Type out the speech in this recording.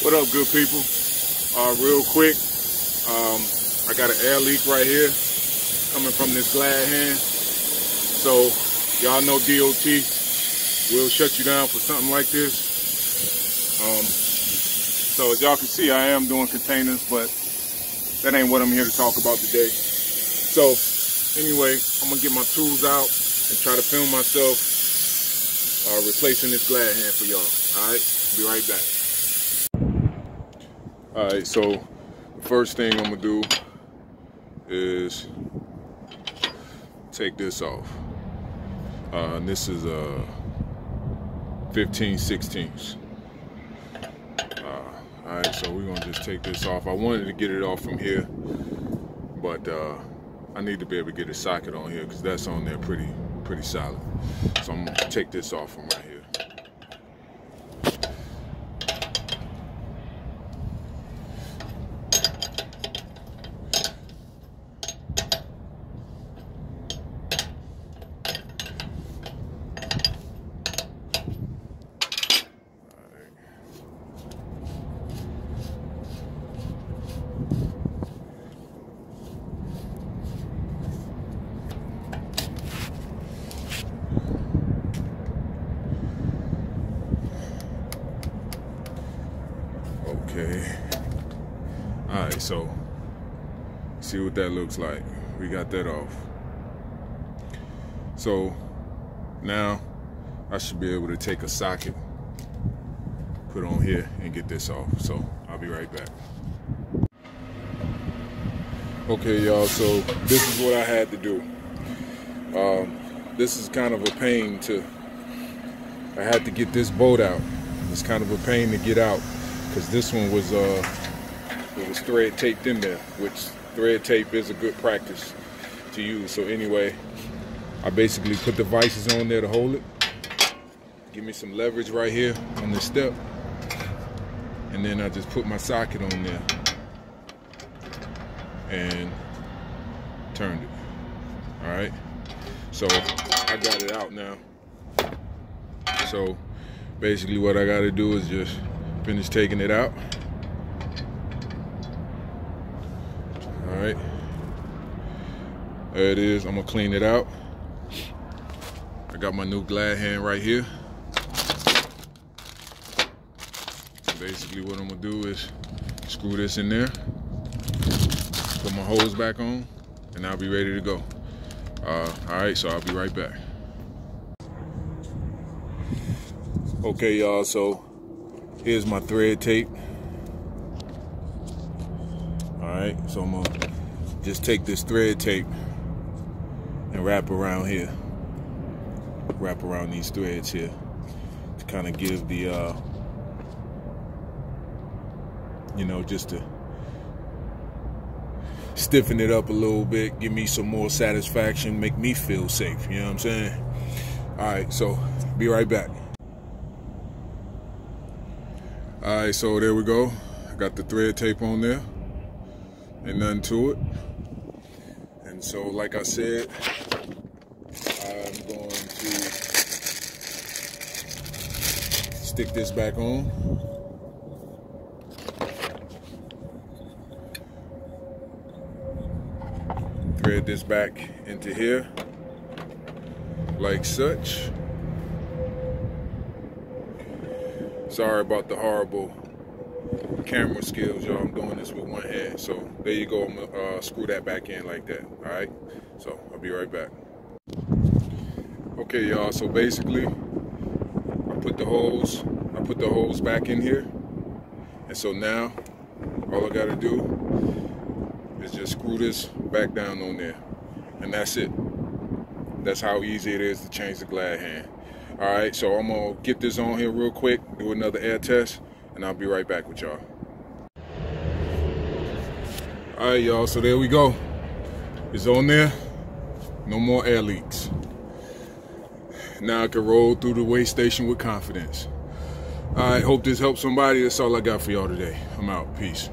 What up, good people? Real quick, I got an air leak right here coming from this glad hand. So y'all know DOT will shut you down for something like this. So as y'all can see, I am doing containers, but that ain't what I'm here to talk about today. So anyway, I'm gonna get my tools out and try to film myself replacing this glad hand for y'all. All right, be right back. All right, so the first thing I'm gonna do is take this off. And this is a 15/16. All right, so we're gonna just take this off. I wanted to get it off from here, but I need to be able to get a socket on here because that's on there pretty solid. So I'm gonna take this off from right here. Okay. All right, so see what that looks like. We got that off. So now I should be able to take a socket, put on here, and get this off. So I'll be right back. Okay, y'all, so this is what I had to do. This is kind of a pain I had to get this bolt out. It's kind of a pain to get out, because this one was it was thread taped in there, which thread tape is a good practice to use. So anyway, I basically put the vices on there to hold it. Give me some leverage right here on this step. And then I just put my socket on there and turned it. All right, so I got it out now. So basically what I got to do is just finish taking it out. All right, there it is. I'm gonna clean it out. I got my new glad hand right here. So basically what I'm gonna do is screw this in there, put my hose back on, and I'll be ready to go. All right, so I'll be right back. Okay, y'all, so here's my thread tape. All right, so I'm gonna just take this thread tape and wrap around here. Wrap around these threads here to kind of give the, you know, just to stiffen it up a little bit, give me some more satisfaction, make me feel safe, you know what I'm saying? All right, so be right back. All right, so there we go. I got the thread tape on there. Ain't nothing to it. And so, like I said, I'm going to stick this back on. Thread this back into here, like such. Sorry about the horrible camera skills, y'all. I'm doing this with one hand. So there you go. I'm gonna screw that back in like that. All right, so I'll be right back. Okay, y'all, so basically I put the hose back in here, and so now all I gotta do is just screw this back down on there, and that's it. That's how easy it is to change the glad hand. All right, so I'm gonna get this on here real quick, do another air test, and I'll be right back with y'all. All right, y'all, so there we go. It's on there. No more air leaks. Now I can roll through the weigh station with confidence. All right, hope this helps somebody. That's all I got for y'all today. I'm out. Peace.